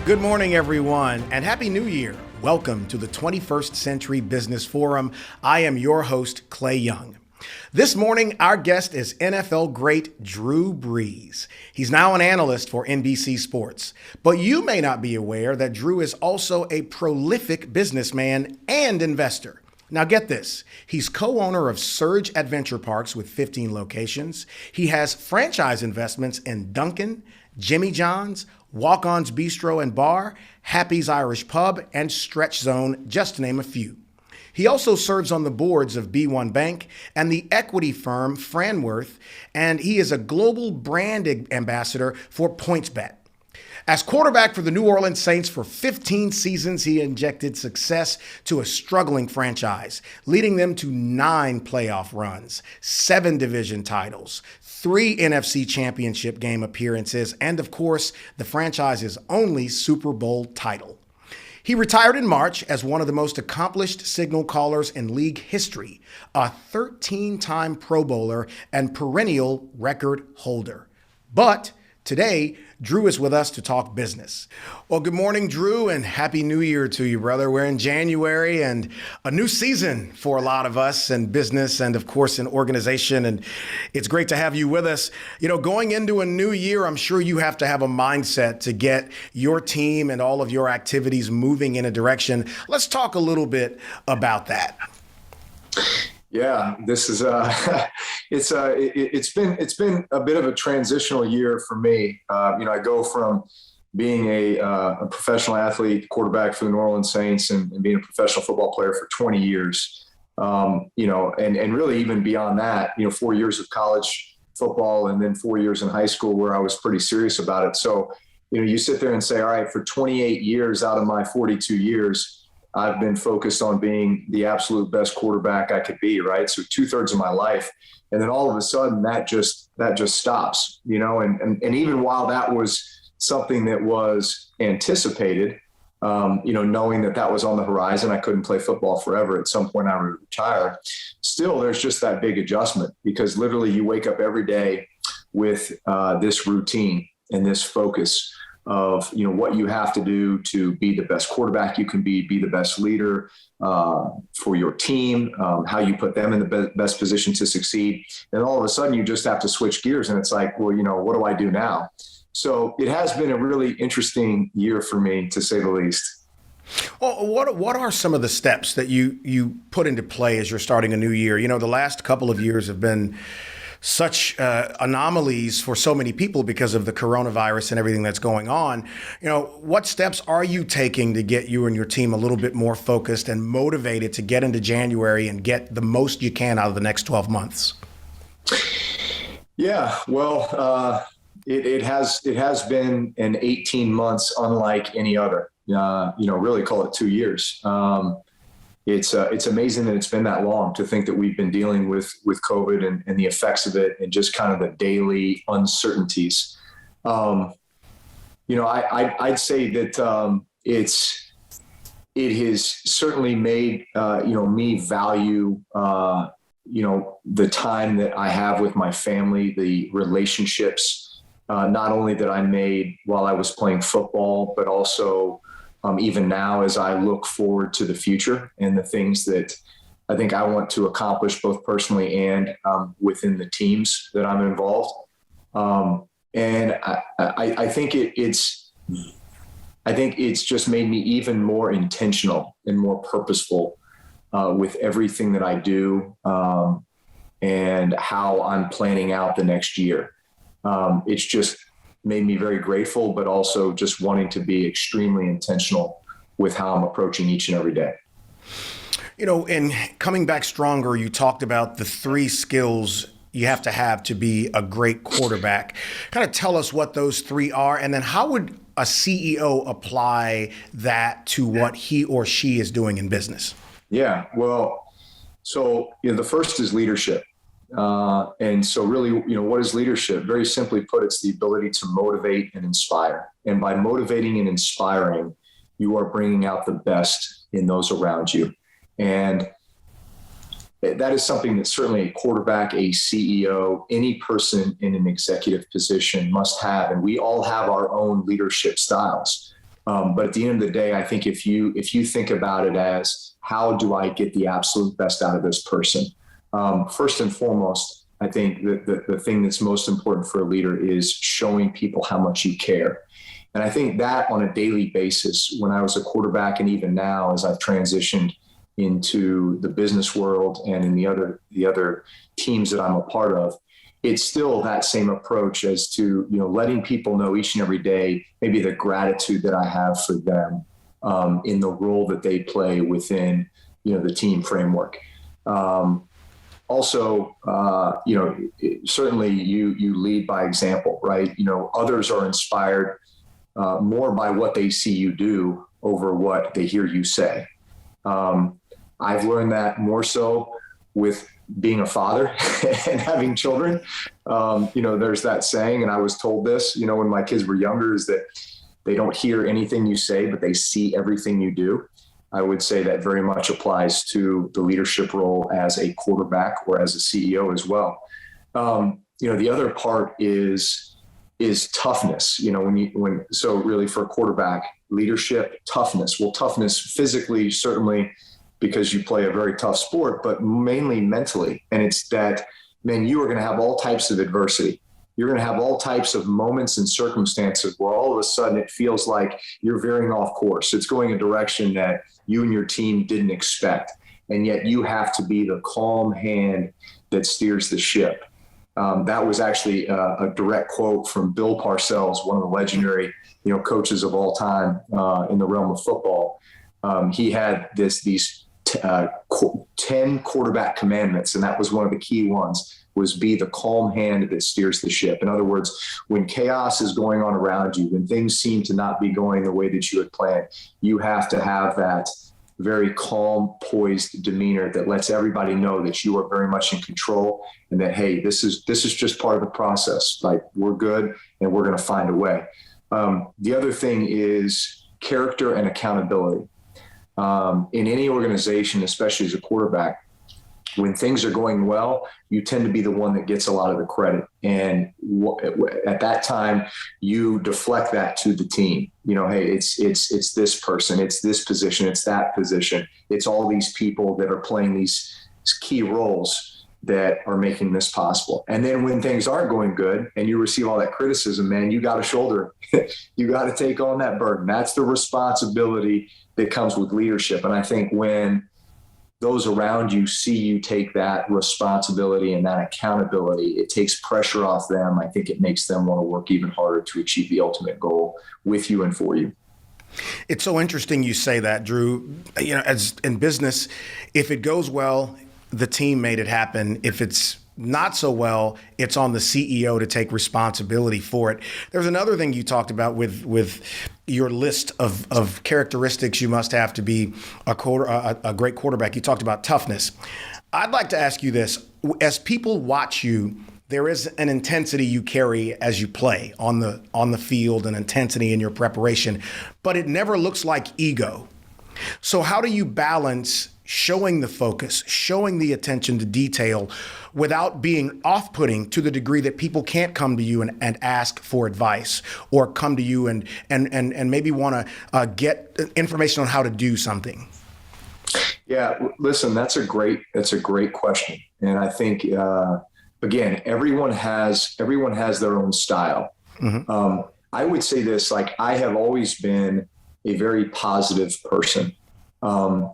Good morning, everyone, and Happy New Year. Welcome to the 21st Century Business Forum. I am your host, Clay Young. This morning, our guest is NFL great Drew Brees. He's now an analyst for NBC Sports. But you may not be aware that Drew is also a prolific businessman and investor. Now get this, he's co-owner of Surge Adventure Parks with 15 locations. He has franchise investments in Dunkin, Jimmy John's, Ons Bistreaux Bar, Happy's Irish Pub, and Stretch Zone, just to name a few. He also serves on the boards of B1 Bank and the equity firm Franworth, and he is a global brand ambassador for PointsBet. As quarterback for the New Orleans Saints for 15 seasons, he injected success to a struggling franchise, leading them to 9 playoff runs, 7 division titles, 3 NFC championship game appearances, and of course, the franchise's only Super Bowl title. He retired in March as one of the most accomplished signal callers in league history, a 13-time Pro Bowler and perennial record holder. But today, Drew is with us to talk business. Well, good morning, Drew, and Happy New Year to you, brother. We're in January and a new season for a lot of us in business and, of course, in organization. And it's great to have you with us. You know, going into a new year, I'm sure you have to have a mindset to get your team and all of your activities moving in a direction. Let's talk a little about that. Yeah, this is it's been a bit of a transitional year for me. I go from being a professional athlete, quarterback for the New Orleans Saints, and being a professional football player for 20 years. And really even beyond that, 4 years of college football and then 4 years in high school where I was pretty serious about it. So, you sit there and say, all right, for 28 years out of my 42 years, I've been focused on being the absolute best quarterback I could be, right? So 2/3 of my life. And then all of a sudden that just stops, and even while that was something that was anticipated, knowing that was on the horizon, I couldn't play football forever. At some point I would retire. Still, there's just that big adjustment because literally you wake up every day with this routine and this focus of what you have to do to be the best quarterback you can be the best leader for your team, how you put them in the best position to succeed. And all of a sudden you just have to switch gears and it's like, well, what do I do now? So it has been a really interesting year for me, to say the least. Well, what are some of the steps that you put into play as you're starting a new year? The last couple of years have been such anomalies for so many people because of the coronavirus and everything that's going on. What steps are you taking to get you and your team a little bit more focused and motivated to get into January and get the most you can out of the next 12 months? Yeah, well, it has been an 18 months unlike any other. Really call it 2 years. It's amazing that it's been that long to think that we've been dealing with COVID and the effects of it and just kind of the daily uncertainties. I'd say that it has certainly made me value the time that I have with my family, the relationships, not only that I made while I was playing football, but also even now as I look forward to the future and the things that I think I want to accomplish both personally and within the teams that I'm involved. And I think it's just made me even more intentional and more purposeful with everything that I do and how I'm planning out the next year. It's just made me very grateful, but also just wanting to be extremely intentional with how I'm approaching each and every day. In coming back stronger, you talked about the 3 skills you have to be a great quarterback. Kind of tell us what those 3 are, and then how would a CEO apply that to what he or she is doing in business? Yeah, well, so the first is leadership. And so really, what is leadership? Very simply put, it's the ability to motivate and inspire. And by motivating and inspiring, you are bringing out the best in those around you. And that is something that certainly a quarterback, a CEO, any person in an executive position must have. And we all have our own leadership styles. But at the end of the day, I think if you think about it as how do I get the absolute best out of this person? First and foremost, I think that the thing that's most important for a leader is showing people how much you care. And I think that on a daily basis, when I was a quarterback and even now as I've transitioned into the business world and in the other teams that I'm a part of, it's still that same approach as to, letting people know each and every day, maybe the gratitude that I have for them in the role that they play within, the team framework. Also, certainly you lead by example, right? Others are inspired more by what they see you do over what they hear you say. I've learned that more so with being a father and having children. There's that saying, and I was told this, when my kids were younger, is that they don't hear anything you say, but they see everything you do. I would say that very much applies to the leadership role as a quarterback or as a CEO as well. The other part is toughness. So really for a quarterback, leadership, toughness. Well, toughness physically, certainly, because you play a very tough sport, but mainly mentally. And it's that, man, you are going to have all types of adversity. You're going to have all types of moments and circumstances where all of a sudden it feels like you're veering off course. It's going a direction that you and your team didn't expect. And yet you have to be the calm hand that steers the ship. That was actually a direct quote from Bill Parcells, one of the legendary, coaches of all time in the realm of football. He had these 10 quarterback commandments, and that was one of the key ones, was be the calm hand that steers the ship. In other words, when chaos is going on around you, when things seem to not be going the way that you had planned, you have to have that very calm, poised demeanor that lets everybody know that you are very much in control and that, hey, this is just part of the process. Like, we're good and we're going to find a way. The other thing is character and accountability. In any organization, especially as a quarterback, when things are going well, you tend to be the one that gets a lot of the credit. And at that time, you deflect that to the team. Hey, it's this person, it's this position, it's that position. It's all these people that are playing these key roles that are making this possible. And then when things aren't going good and you receive all that criticism, man, you got to shoulder, you got to take on that burden. That's the responsibility that comes with leadership. And I think when those around you see you take that responsibility and that accountability, it takes pressure off them. I think it makes them want to work even harder to achieve the ultimate goal with you and for you. It's so interesting you say that, Drew. As in business, if it goes well, the team made it happen. If it's not so well, it's on the CEO to take responsibility for it. There's another thing you talked about with your list of characteristics you must have to be a great quarterback. You talked about toughness. I'd like to ask you this. As people watch you, there is an intensity you carry as you play on the field, an intensity in your preparation, but it never looks like ego. So how do you balance showing the focus, showing the attention to detail without being off-putting to the degree that people can't come to you and ask for advice or come to you and maybe want to get information on how to do something? Yeah, listen, that's a great question. And I think, again, everyone has their own style. Mm-hmm. I would say this, like, I have always been a very positive person.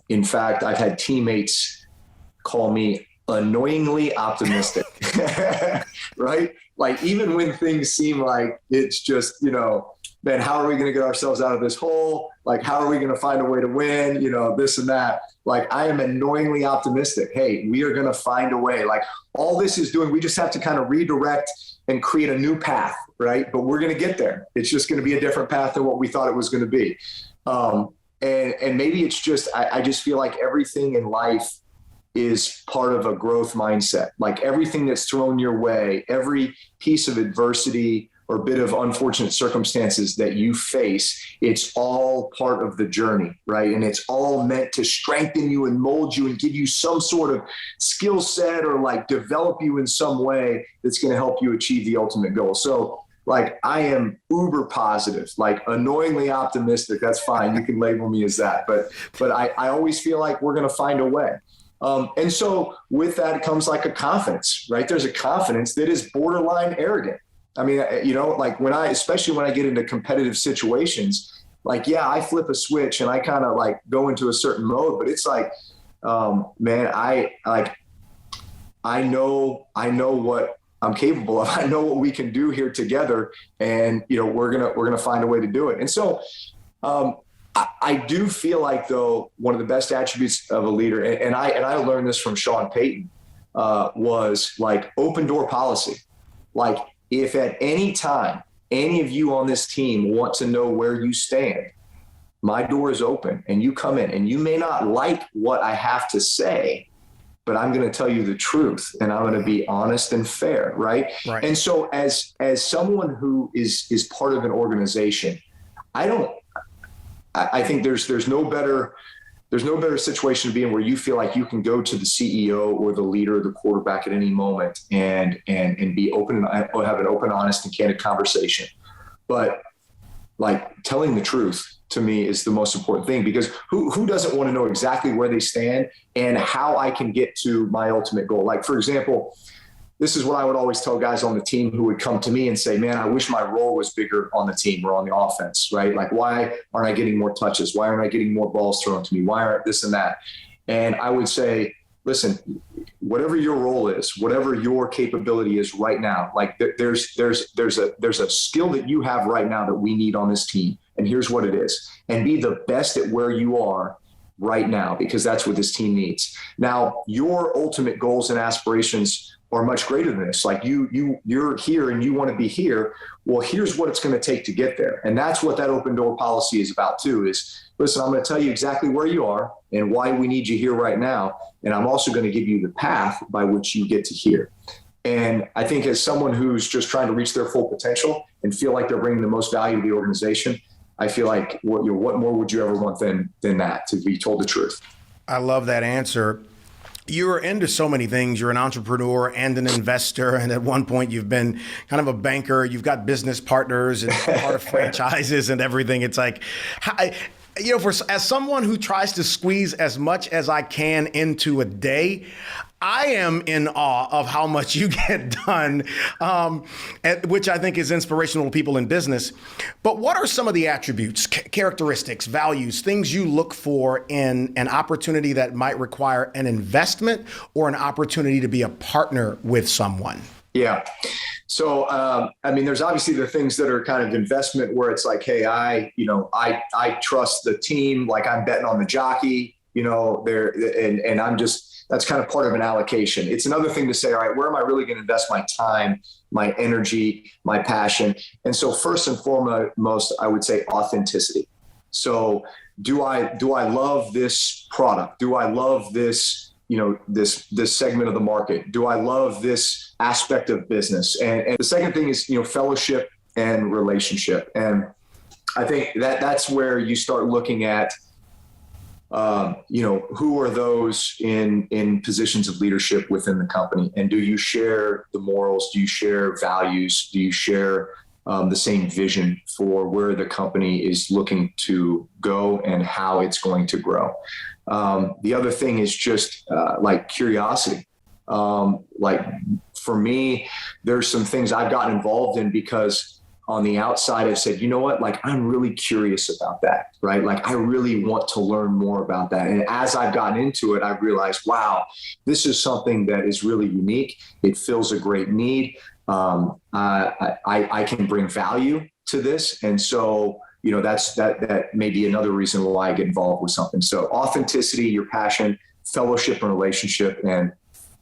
In fact, I've had teammates call me annoyingly optimistic, right? Like, even when things seem like it's just, man, how are we going to get ourselves out of this hole? Like, how are we going to find a way to win? This and that. Like, I am annoyingly optimistic. Hey, we are going to find a way. Like, all this is doing, we just have to kind of redirect and create a new path, right? But we're going to get there. It's just going to be a different path than what we thought it was going to be. And maybe it's just, I just feel like everything in life is part of a growth mindset. Like, everything that's thrown your way, every piece of adversity or bit of unfortunate circumstances that you face, it's all part of the journey, right? And it's all meant to strengthen you and mold you and give you some sort of skill set or like develop you in some way that's going to help you achieve the ultimate goal. So like I am uber positive, like annoyingly optimistic. That's fine. You can label me as that. But I always feel like we're going to find a way. And so with that comes like a confidence, right? There's a confidence that is borderline arrogant. I mean, like especially when I get into competitive situations, like, yeah, I flip a switch and I kind of like go into a certain mode, but it's like, man, I know what I'm capable of. I know what we can do here together, and we're gonna find a way to do it. And so, I do feel like, though, one of the best attributes of a leader, and I learned this from Sean Payton, was like open door policy. Like, if at any time any of you on this team want to know where you stand, my door is open and you come in, and you may not like what I have to say, but I'm going to tell you the truth, and I'm going to be honest and fair. Right. And so as someone who is part of an organization, I think there's no better situation to be in where you feel like you can go to the CEO or the leader or the quarterback at any moment and be open and have an open, honest, and candid conversation. But like, telling the truth to me is the most important thing, because who doesn't want to know exactly where they stand and how I can get to my ultimate goal? Like, for example, this is what I would always tell guys on the team who would come to me and say, man, I wish my role was bigger on the team or on the offense, right? Like, why aren't I getting more touches? Why aren't I getting more balls thrown to me? Why aren't this and that? And I would say, listen, whatever your role is, whatever your capability is right now, like there's a skill that you have right now that we need on this team. And here's what it is. And be the best at where you are right now, because that's what this team needs. Now, your ultimate goals and aspirations are much greater than this. Like you're here and you want to be here. Well, here's what it's going to take to get there. And that's what that open door policy is about too, is listen, I'm going to tell you exactly where you are and why we need you here right now. And I'm also going to give you the path by which you get to here. And I think as someone who's just trying to reach their full potential and feel like they're bringing the most value to the organization, I feel like what more would you ever want than that, to be told the truth? I love that answer. You're into so many things. You're an entrepreneur and an investor. And at one point you've been kind of a banker. You've got business partners and part of franchises and everything. It's like, as someone who tries to squeeze as much as I can into a day, I am in awe of how much you get done, which I think is inspirational to people in business. But what are some of the attributes, characteristics, values, things you look for in an opportunity that might require an investment or an opportunity to be a partner with someone? Yeah. So, there's obviously the things that are kind of investment where it's like, hey, I trust the team, like I'm betting on the jockey, and I'm just, that's kind of part of an allocation. It's another thing to say, all right, where am I really going to invest my time, my energy, my passion? And so first and foremost, I would say authenticity. So do I love this product? Do I love this, this segment of the market? Do I love this aspect of business? And the second thing is, fellowship and relationship. And I think that's where you start looking at, who are those in positions of leadership within the company? And do you share the morals? Do you share values? Do you share the same vision for where the company is looking to go and how it's going to grow? The other thing is just like curiosity. Like for me, there's some things I've gotten involved in because on the outside, I've said, you know what, like, I'm really curious about that, right? Like, I really want to learn more about that. And as I've gotten into it, I've realized, wow, this is something that is really unique. It fills a great need. I can bring value to this. And so, that may be another reason why I get involved with something. So authenticity, your passion, fellowship and relationship, and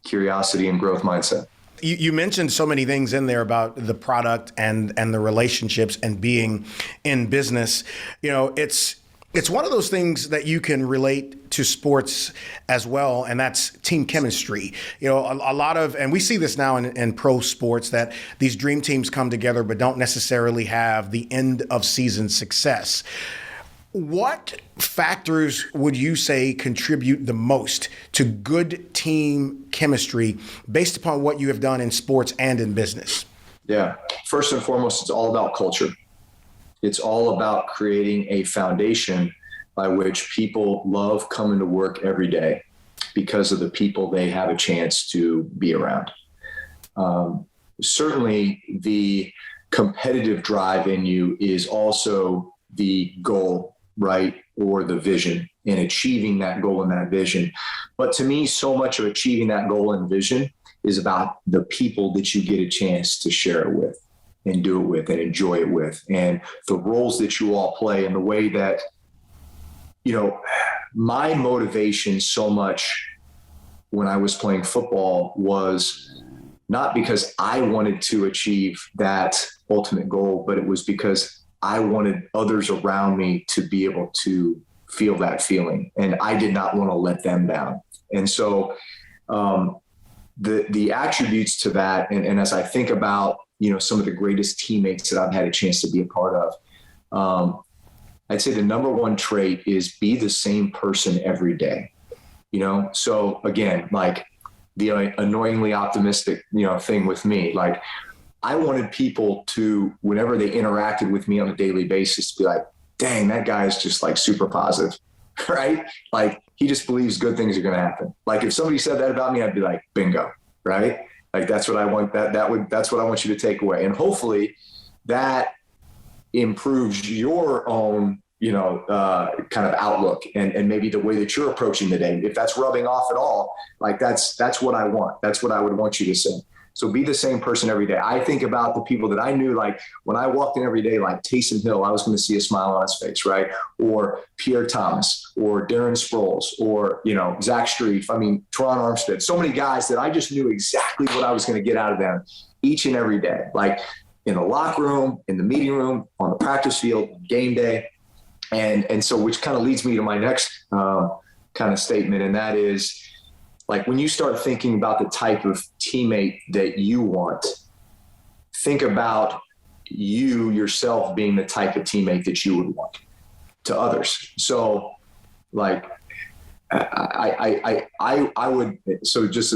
curiosity and growth mindset. You mentioned so many things in there about the product and the relationships and being in business. It's one of those things that you can relate to sports as well, and that's team chemistry. A lot of, and we see this now in pro sports, that these dream teams come together but don't necessarily have the end of season success. What factors would you say contribute the most to good team chemistry based upon what you have done in sports and in business? Yeah. First and foremost, it's all about culture. It's all about creating a foundation by which people love coming to work every day because of the people they have a chance to be around. Certainly the competitive drive in you is also the goal, right? Or the vision, and achieving that goal and that vision. But to me, so much of achieving that goal and vision is about the people that you get a chance to share it with and do it with and enjoy it with, and the roles that you all play, and the way that, my motivation so much when I was playing football was not because I wanted to achieve that ultimate goal, but it was because I wanted others around me to be able to feel that feeling, and I did not want to let them down. And so the attributes to that, and as I think about, some of the greatest teammates that I've had a chance to be a part of, I'd say the number one trait is be the same person every day. So again, like the annoyingly optimistic, thing with me, like I wanted people to, whenever they interacted with me on a daily basis, to be like, dang, that guy is just like super positive, right? Like he just believes good things are going to happen. Like if somebody said that about me, I'd be like, bingo, right? Like that's what I want. That's what I want you to take away. And hopefully that improves your own, kind of outlook and maybe the way that you're approaching the day. If that's rubbing off at all, like that's what I want. That's what I would want you to say. So be the same person every day. I think about the people that I knew, like when I walked in every day, like Taysom Hill, I was going to see a smile on his face, right? Or Pierre Thomas, or Darren Sproles, or, Zach Strief, Teron Armstead, so many guys that I just knew exactly what I was going to get out of them each and every day, like in the locker room, in the meeting room, on the practice field, game day. And so, which kind of leads me to my next kind of statement. And that is, like, when you start thinking about the type of teammate that you want, think about you yourself being the type of teammate that you would want to others. So like, I would, so just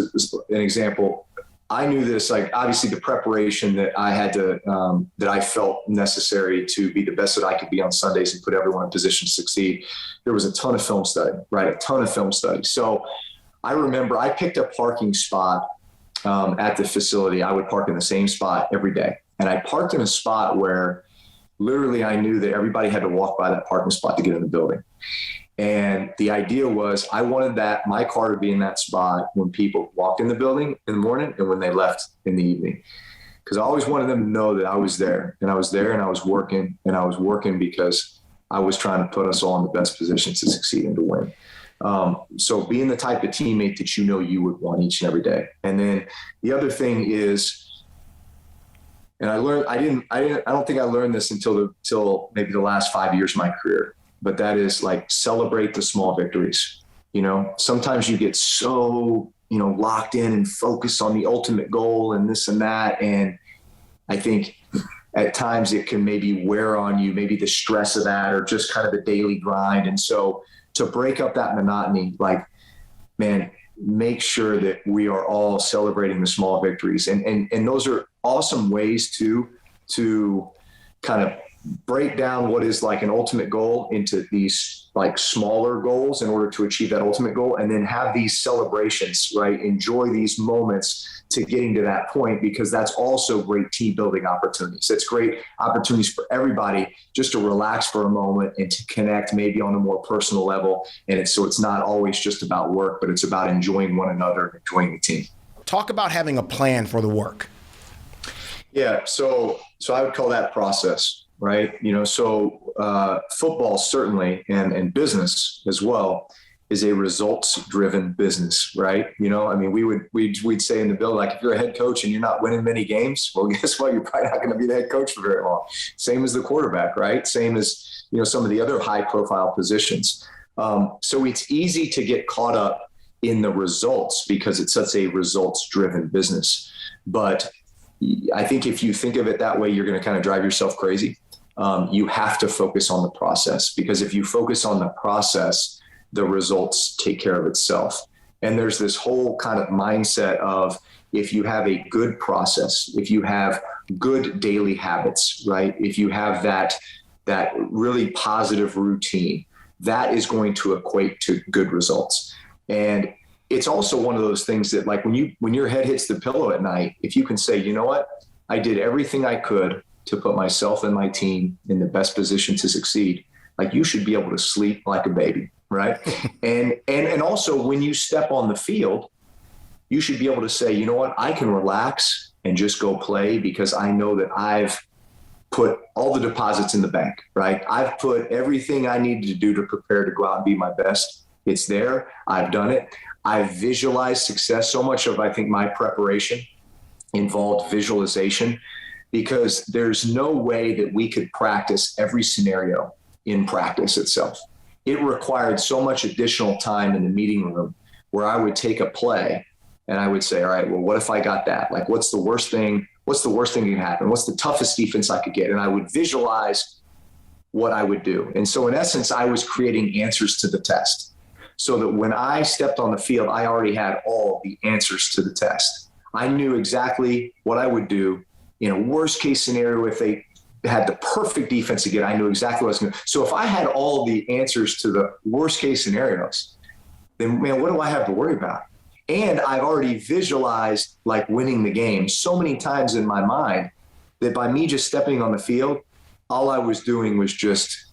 an example, I knew this, like obviously the preparation that I had to, that I felt necessary to be the best that I could be on Sundays and put everyone in position to succeed. There was a ton of film study, right? A ton of film study. So I remember I picked a parking spot at the facility. I would park in the same spot every day. And I parked in a spot where literally I knew that everybody had to walk by that parking spot to get in the building. And the idea was I wanted my car to be in that spot when people walked in the building in the morning and when they left in the evening. Because I always wanted them to know that I was there, and I was there, and I was working, because I was trying to put us all in the best position to succeed and to win. So being the type of teammate that you would want each and every day. And then the other thing is, and I don't think I learned this until maybe the last 5 years of my career, but that is like celebrate the small victories. Sometimes you get so, locked in and focused on the ultimate goal and this and that. And I think at times it can maybe wear on you, maybe the stress of that, or just kind of the daily grind. And so to break up that monotony, like, man, make sure that we are all celebrating the small victories. And those are awesome ways to kind of break down what is like an ultimate goal into these like smaller goals in order to achieve that ultimate goal. And then have these celebrations, right? Enjoy these moments to getting to that point, because that's also great team building opportunities. It's great opportunities for everybody just to relax for a moment and to connect maybe on a more personal level. And it's not always just about work, but it's about enjoying one another and enjoying the team. Talk about having a plan for the work. Yeah. So I would call that process, right? Football certainly, and business as well, is a results-driven business, right? We'd say in the building, like, if you're a head coach and you're not winning many games, well, guess what? You're probably not going to be the head coach for very long. Same as the quarterback, right? Same as, some of the other high-profile positions. So it's easy to get caught up in the results because it's such a results-driven business. But I think if you think of it that way, you're going to kind of drive yourself crazy. You have to focus on the process, because if you focus on the process, the results take care of itself. And there's this whole kind of mindset of, if you have a good process, if you have good daily habits, right? If you have that really positive routine, that is going to equate to good results. And it's also one of those things that, like, when your head hits the pillow at night, if you can say, you know what, I did everything I could to put myself and my team in the best position to succeed, like, you should be able to sleep like a baby, right? and also when you step on the field, you should be able to say, you know what, I can relax and just go play because I know that I've put all the deposits in the bank, right? I've put everything I needed to do to prepare to go out and be my best. It's there. I've done it. I've visualized success. So much of, I think, my preparation involved visualization, because there's no way that we could practice every scenario in practice itself. It required so much additional time in the meeting room where I would take a play and I would say, all right, well, what if I got that? Like, what's the worst thing? What's the worst thing that can happen? What's the toughest defense I could get? And I would visualize what I would do. And so in essence, I was creating answers to the test, so that when I stepped on the field, I already had all the answers to the test. I knew exactly what I would do in a worst case scenario. If they had the perfect defense again, I knew exactly what I was going to do. So if I had all the answers to the worst case scenarios, then, man, what do I have to worry about? And I've already visualized, like, winning the game so many times in my mind that by me just stepping on the field, all I was doing was just,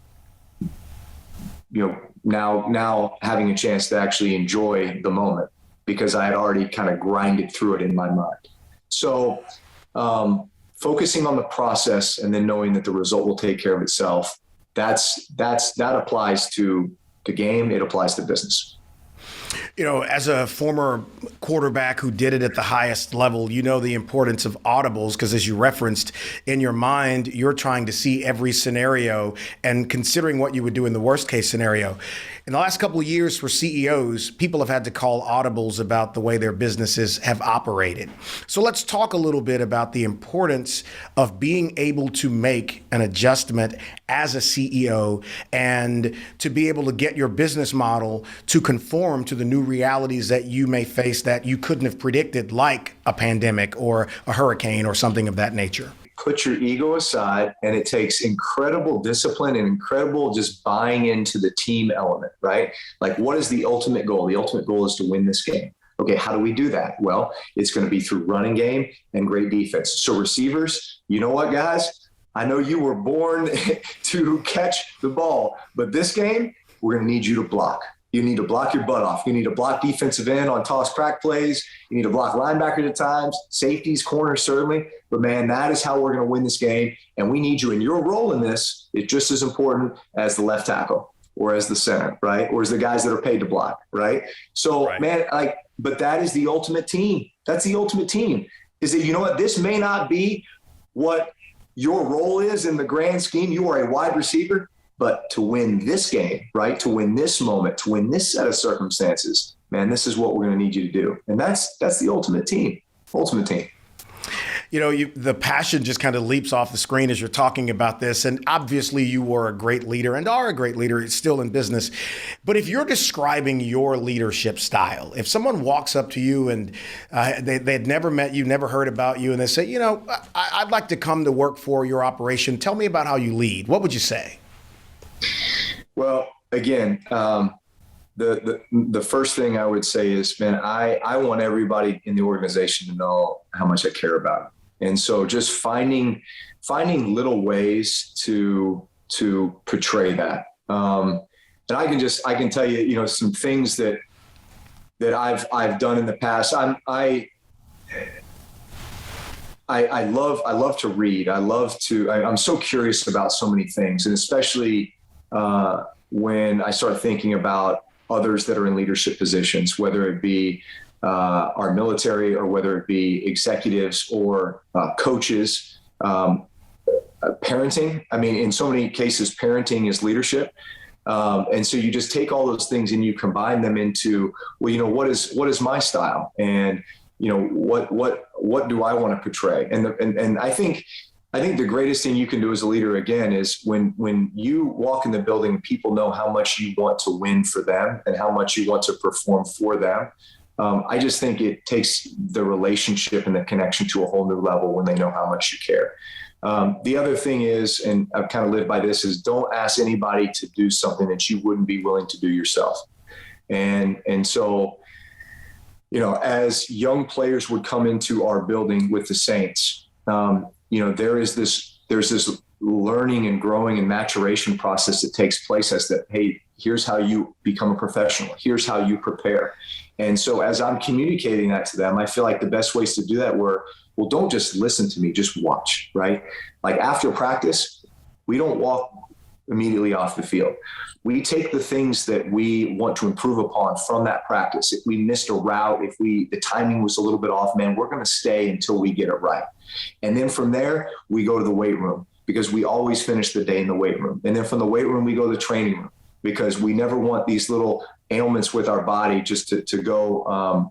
now having a chance to actually enjoy the moment, because I had already kind of grinded through it in my mind. So focusing on the process and then knowing that the result will take care of itself, that applies to the game. It applies to business. As a former quarterback who did it at the highest level, you know the importance of audibles, because as you referenced, in your mind, you're trying to see every scenario and considering what you would do in the worst case scenario. In the last couple of years, for CEOs, people have had to call audibles about the way their businesses have operated. So let's talk a little bit about the importance of being able to make an adjustment as a CEO and to be able to get your business model to conform to the new realities that you may face that you couldn't have predicted, like a pandemic or a hurricane or something of that nature. Put your ego aside, and it takes incredible discipline and incredible just buying into the team element, right? Like, what is the ultimate goal? The ultimate goal is to win this game. Okay, how do we do that? Well, it's going to be through running game and great defense. So receivers, you know what, guys? I know you were born to catch the ball, but this game, we're going to need you to block. You need to block your butt off. You need to block defensive end on toss crack plays. You need to block linebackers at times, safeties, corners, certainly. But, man, that is how we're going to win this game. And we need you. And your role in this is just as important as the left tackle or as the center, right? Or as the guys that are paid to block, right? So, right. Man, but that is the ultimate team. That's the ultimate team, is that, you know what, this may not be what your role is in the grand scheme. You are a wide receiver. But to win this game, right, to win this moment, to win this set of circumstances, man, this is what we're going to need you to do. And that's the ultimate team. The passion just kind of leaps off the screen as you're talking about this. And obviously you were a great leader and are a great leader. It's still in business. But if you're describing your leadership style, if someone walks up to you and they'd never met you, never heard about you, and they say, I'd like to come to work for your operation. Tell me about how you lead. What would you say? Well, again, the first thing I would say is, man, I want everybody in the organization to know how much I care about it. And so just finding little ways to portray that. And I can tell you, some things that I've done in the past. I love to read. I'm so curious about so many things, and especially when I start thinking about others that are in leadership positions, whether it be our military or whether it be executives or coaches, parenting. I mean, in so many cases, parenting is leadership. And so you just take all those things and you combine them into, what is my style? And, what do I want to portray? And I think the greatest thing you can do as a leader, again, is when you walk in the building, people know how much you want to win for them and how much you want to perform for them. I just think it takes the relationship and the connection to a whole new level when they know how much you care. The other thing is, and I've kind of lived by this, is don't ask anybody to do something that you wouldn't be willing to do yourself. And so, as young players would come into our building with the Saints, there's this learning and growing and maturation process that takes place as that, hey, here's how you become a professional. Here's how you prepare. And so as I'm communicating that to them, I feel like the best ways to do that were, well, don't just listen to me, just watch, right? Like after practice, we don't walk immediately off the field. We take the things that we want to improve upon from that practice. If we missed a route, if the timing was a little bit off, man, we're going to stay until we get it right. And then from there, we go to the weight room because we always finish the day in the weight room. And then from the weight room, we go to the training room because we never want these little ailments with our body just to go,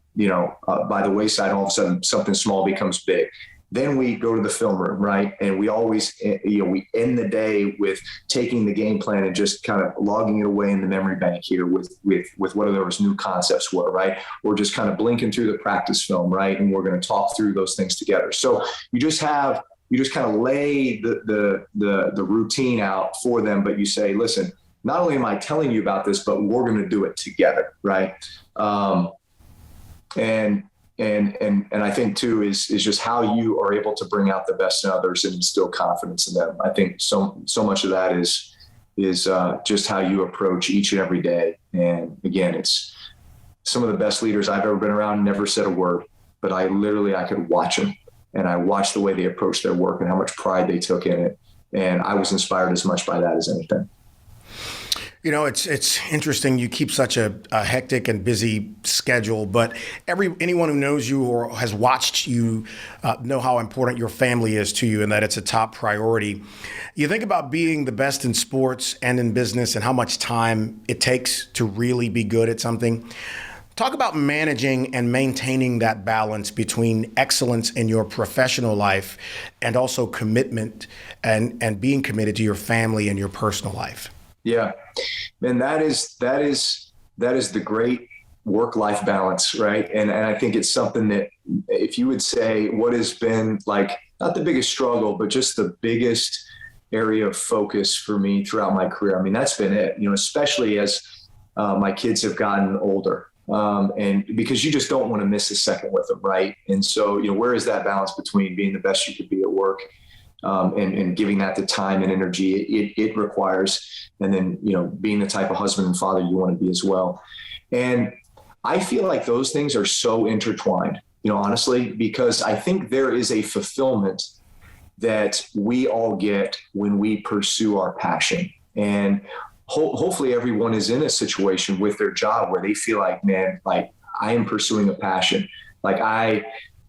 by the wayside. All of a sudden, something small becomes big. Then we go to the film room, right? And we always, we end the day with taking the game plan and just kind of logging it away in the memory bank here with whatever those new concepts were, right? Or just kind of blinking through the practice film, right? And we're going to talk through those things together. So you just kind of lay the routine out for them, but you say, listen, not only am I telling you about this, but we're going to do it together, right? And I think too is just how you are able to bring out the best in others and instill confidence in them. I think so much of that is just how you approach each and every day. And again, it's some of the best leaders I've ever been around never said a word, but I could watch them and I watched the way they approached their work and how much pride they took in it. And I was inspired as much by that as anything. It's interesting. You keep such a hectic and busy schedule, but anyone who knows you or has watched you know how important your family is to you and that it's a top priority. You think about being the best in sports and in business and how much time it takes to really be good at something. Talk about managing and maintaining that balance between excellence in your professional life and also commitment and being committed to your family and your personal life. Yeah, man, that is the great work-life balance, right? And I think it's something that if you would say what has been like, not the biggest struggle, but just the biggest area of focus for me throughout my career. I mean, that's been it, especially as my kids have gotten older. And because you just don't want to miss a second with them, right? And so, where is that balance between being the best you could be at work and giving that the time and energy it requires, and then, being the type of husband and father you want to be as well. And I feel like those things are so intertwined, honestly, because I think there is a fulfillment that we all get when we pursue our passion. And hopefully everyone is in a situation with their job where they feel like, man, like I am pursuing a passion. Like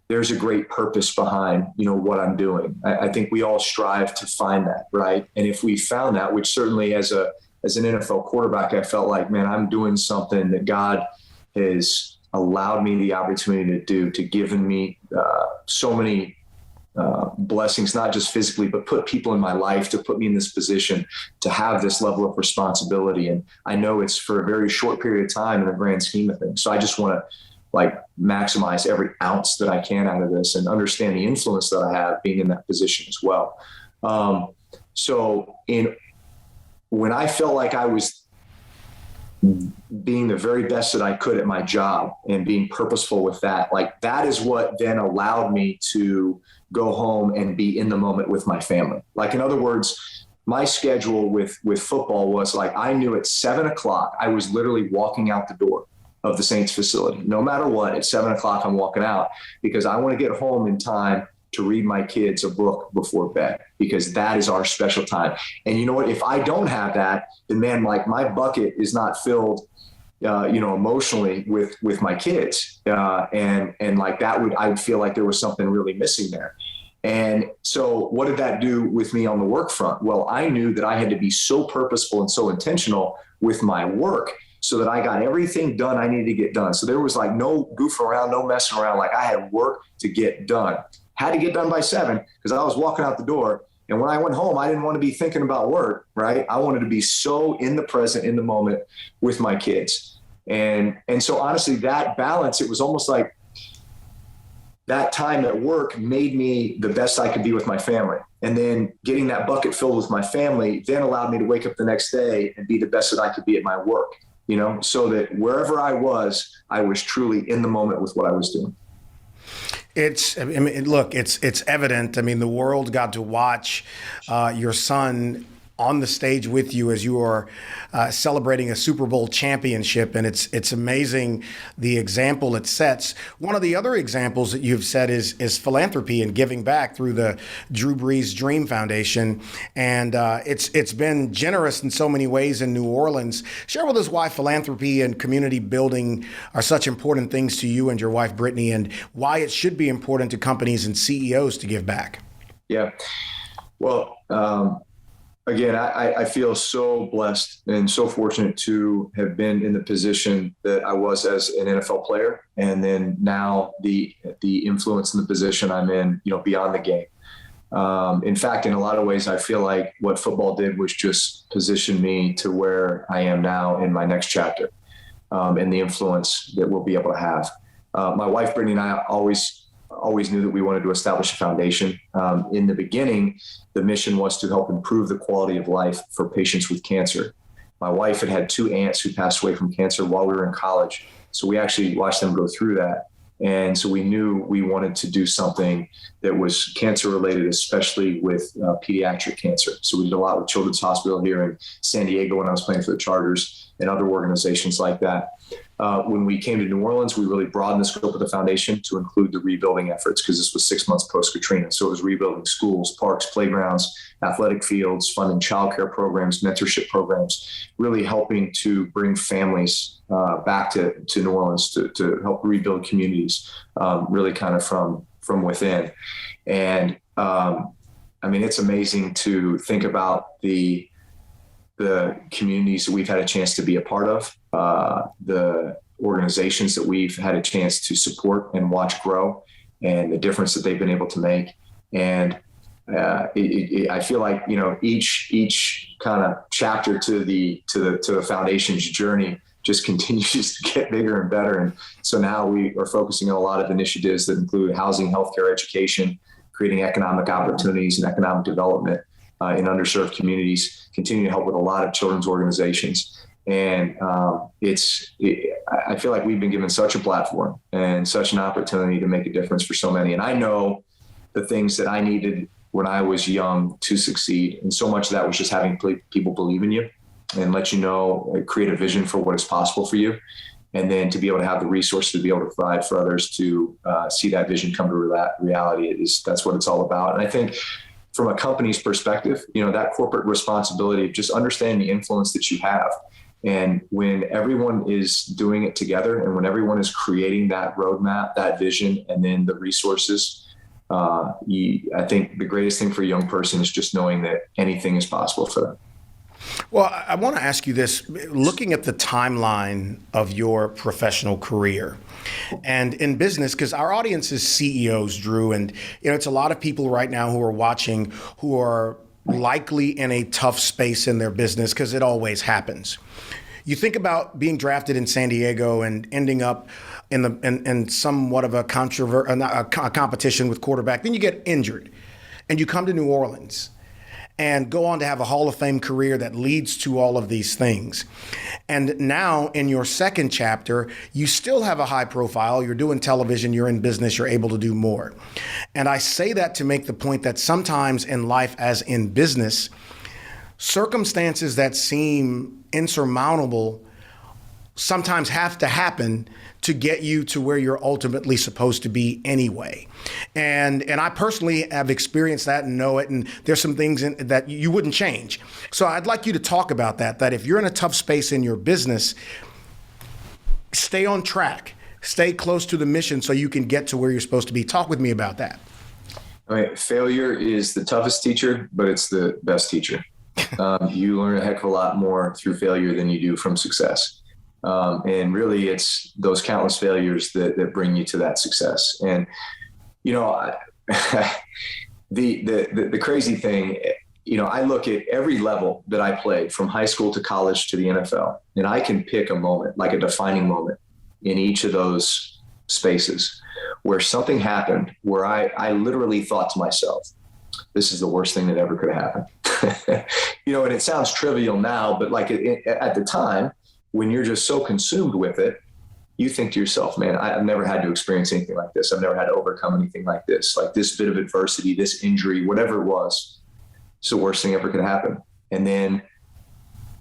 there's a great purpose behind, what I'm doing. I think we all strive to find that, right? And if we found that, which certainly as an NFL quarterback, I felt like, man, I'm doing something that God has allowed me the opportunity to do, to given me so many blessings, not just physically, but put people in my life to put me in this position to have this level of responsibility. And I know it's for a very short period of time in the grand scheme of things. So I just want to maximize every ounce that I can out of this and understand the influence that I have being in that position as well. When I felt like I was being the very best that I could at my job and being purposeful with that, that is what then allowed me to go home and be in the moment with my family. In other words, my schedule with football was I knew at 7:00, I was literally walking out the door of the Saints facility. No matter what, at 7:00, I'm walking out because I want to get home in time to read my kids a book before bed, because that is our special time. And you know what, if I don't have that, then man, my bucket is not filled, emotionally with my kids. And I would feel like there was something really missing there. And so what did that do with me on the work front? Well, I knew that I had to be so purposeful and so intentional with my work so that I got everything done I needed to get done. So there was no goofing around, no messing around. I had work to get done. Had to get done by 7 because I was walking out the door. And when I went home, I didn't want to be thinking about work, right? I wanted to be so in the present, in the moment with my kids. And so honestly, that balance, it was almost like that time at work made me the best I could be with my family. And then getting that bucket filled with my family then allowed me to wake up the next day and be the best that I could be at my work, so that wherever I was truly in the moment with what I was doing. It's evident. I mean, the world got to watch your son on the stage with you as you are celebrating a Super Bowl championship, and it's amazing the example it sets. One of the other examples that you've said is philanthropy and giving back through the Drew Brees Dream Foundation, and it's been generous in so many ways in New Orleans. Share with us why philanthropy and community building are such important things to you and your wife Brittany, and why it should be important to companies and CEOs to give back. Yeah, well. Again, I feel so blessed and so fortunate to have been in the position that I was as an NFL player, and then now the influence in the position I'm in, beyond the game. In fact, in a lot of ways, I feel like what football did was just position me to where I am now in my next chapter, and the influence that we'll be able to have. My wife, Brittany, and I always knew that we wanted to establish a foundation. In the beginning, the mission was to help improve the quality of life for patients with cancer. My wife had 2 aunts who passed away from cancer while we were in college. So we actually watched them go through that. And so we knew we wanted to do something that was cancer related, especially with pediatric cancer. So we did a lot with Children's Hospital here in San Diego when I was playing for the Chargers and other organizations like that. When we came to New Orleans, we really broadened the scope of the foundation to include the rebuilding efforts, because this was 6 months post-Katrina. So it was rebuilding schools, parks, playgrounds, athletic fields, funding childcare programs, mentorship programs, really helping to bring families back to New Orleans to help rebuild communities, really kind of from within. And it's amazing to think about the communities that we've had a chance to be a part of, the organizations that we've had a chance to support and watch grow, and the difference that they've been able to make. And I feel like each kind of chapter to the foundation's journey just continues to get bigger and better. And so now we are focusing on a lot of initiatives that include housing, healthcare, education, creating economic opportunities and economic development in underserved communities, continue to help with a lot of children's organizations. And I feel like we've been given such a platform and such an opportunity to make a difference for so many. And I know the things that I needed when I was young to succeed. And so much of that was just having people believe in you and let you know, create a vision for what is possible for you. And then to be able to have the resources to be able to provide for others to see that vision come to reality. That's what it's all about. And I think from a company's perspective, that corporate responsibility of just understanding the influence that you have. And when everyone is doing it together, and when everyone is creating that roadmap, that vision, and then the resources, I think the greatest thing for a young person is just knowing that anything is possible for them. Well, I want to ask you this, looking at the timeline of your professional career and in business, because our audience is CEOs, Drew, and it's a lot of people right now who are watching who are likely in a tough space in their business, because it always happens. You think about being drafted in San Diego and ending up in somewhat of a competition with quarterback. Then you get injured and you come to New Orleans and go on to have a Hall of Fame career that leads to all of these things. And now in your second chapter, you still have a high profile. You're doing television, you're in business, you're able to do more. And I say that to make the point that sometimes in life, as in business, circumstances that seem insurmountable sometimes have to happen to get you to where you're ultimately supposed to be anyway. And I personally have experienced that and know it, and there's some things that you wouldn't change. So I'd like you to talk about that if you're in a tough space in your business, stay on track, stay close to the mission so you can get to where you're supposed to be. Talk with me about that. All right. Failure is the toughest teacher, but it's the best teacher. You learn a heck of a lot more through failure than you do from success. And really it's those countless failures that bring you to that success. And, the crazy thing, I look at every level that I played from high school to college to the NFL, and I can pick a moment, like a defining moment in each of those spaces where something happened where I literally thought to myself, this is the worst thing that ever could have happened. And it sounds trivial now, but like at the time when you're just so consumed with it, you think to yourself, man, I've never had to experience anything like this. I've never had to overcome anything like this bit of adversity, this injury, whatever it was. It's the worst thing ever could happen. And then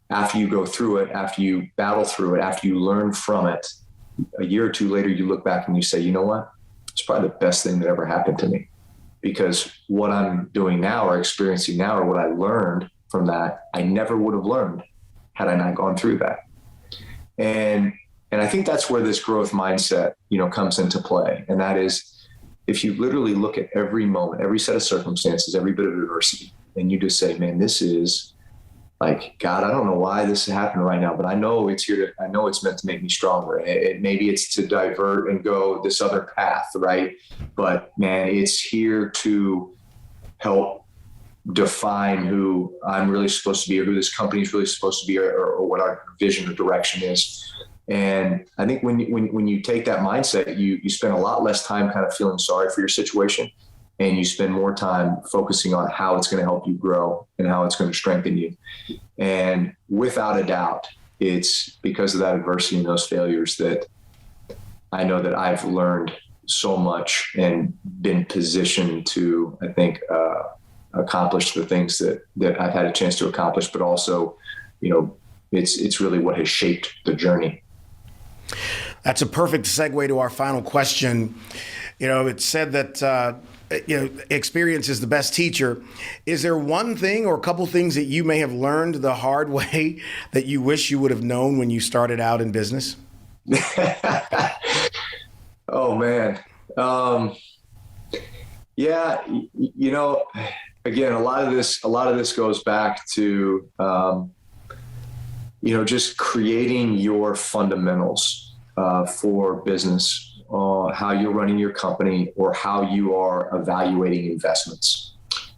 after you go through it, after you battle through it, after you learn from it, a year or two later, you look back and you say, you know what? It's probably the best thing that ever happened to me, because what I'm doing now or experiencing now or what I learned from that, I never would have learned had I not gone through that. And I think that's where this growth mindset, comes into play. And that is, if you literally look at every moment, every set of circumstances, every bit of adversity, and you just say, man, this is like, God, I don't know why this is happening right now, but I know it's I know it's meant to make me stronger. Maybe it's to divert and go this other path, right? But man, it's here to help define who I'm really supposed to be, or who this company is really supposed to be, or what our vision or direction is. And I think when you take that mindset, you spend a lot less time kind of feeling sorry for your situation, and you spend more time focusing on how it's going to help you grow and how it's going to strengthen you. And without a doubt, it's because of that adversity and those failures that I know that I've learned so much and been positioned to, I think, accomplish the things that I've had a chance to accomplish, but also, it's really what has shaped the journey. That's a perfect segue to our final question. It's said that, experience is the best teacher. Is there one thing or a couple things that you may have learned the hard way that you wish you would have known when you started out in business? Oh, man. Yeah. Again, a lot of this goes back to, just creating your fundamentals for business, how you're running your company, or how you are evaluating investments.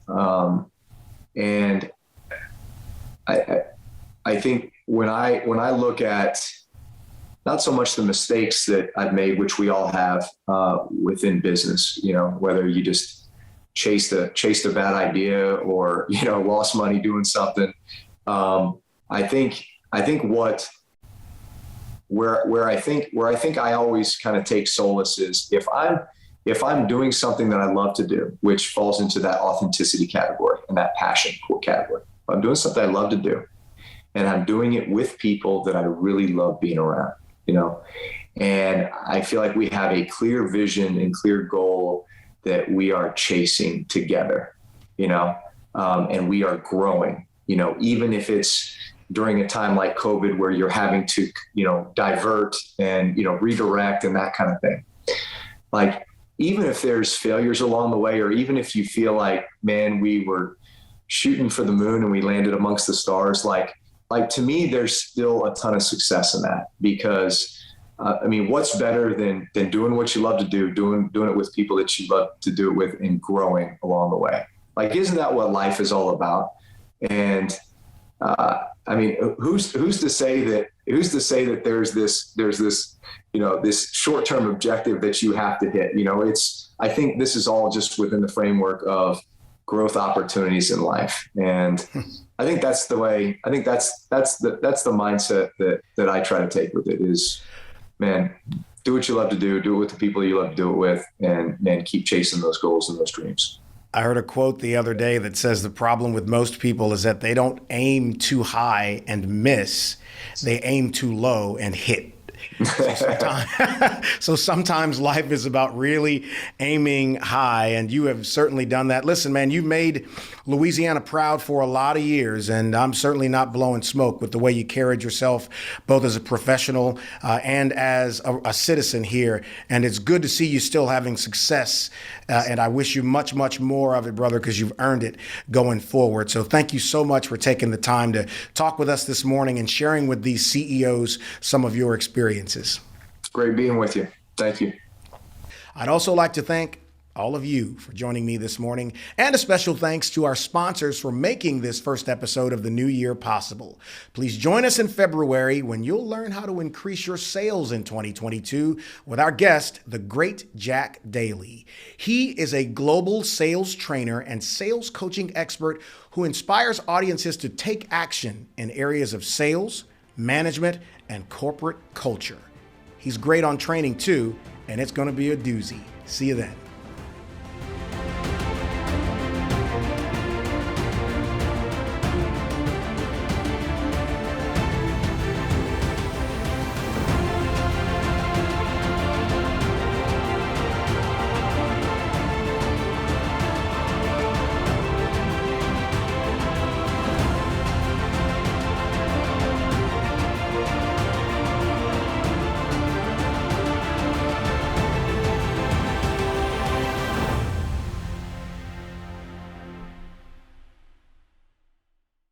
And I think when I look at not so much the mistakes that I've made, which we all have within business, whether you just chased a bad idea or, lost money doing something. I think where I think I always kind of take solace is if I'm doing something that I love to do, which falls into that authenticity category and that passion category. If I'm doing something I love to do, and I'm doing it with people that I really love being around, and I feel like we have a clear vision and clear goal that we are chasing together, and we are growing, even if it's during a time like COVID where you're having to, divert and, redirect and that kind of thing. Like, even if there's failures along the way, or even if you feel like, man, we were shooting for the moon and we landed amongst the stars, like to me, there's still a ton of success in that, because what's better than doing what you love to do, doing it with people that you love to do it with, and growing along the way? Like, isn't that what life is all about? And, who's to say that there's this, this short-term objective that you have to hit? I think this is all just within the framework of growth opportunities in life. And I think that's the way, that's the mindset that I try to take with it is, man, do what you love to do it with the people you love to do it with, and keep chasing those goals and those dreams. I heard a quote the other day that says the problem with most people is that they don't aim too high and miss. They aim too low and hit. So sometimes life is about really aiming high, and you have certainly done that. Listen, man, you've made Louisiana proud for a lot of years, and I'm certainly not blowing smoke with the way you carried yourself, both as a professional and as a citizen here. And it's good to see you still having success, and I wish you much, much more of it, brother, because you've earned it going forward. So thank you so much for taking the time to talk with us this morning and sharing with these CEOs some of your experiences. Great being with you. Thank you. I'd also like to thank all of you, for joining me this morning. And a special thanks to our sponsors for making this first episode of the new year possible. Please join us in February when you'll learn how to increase your sales in 2022 with our guest, the great Jack Daly. He is a global sales trainer and sales coaching expert who inspires audiences to take action in areas of sales, management, and corporate culture. He's great on training too, and it's going to be a doozy. See you then.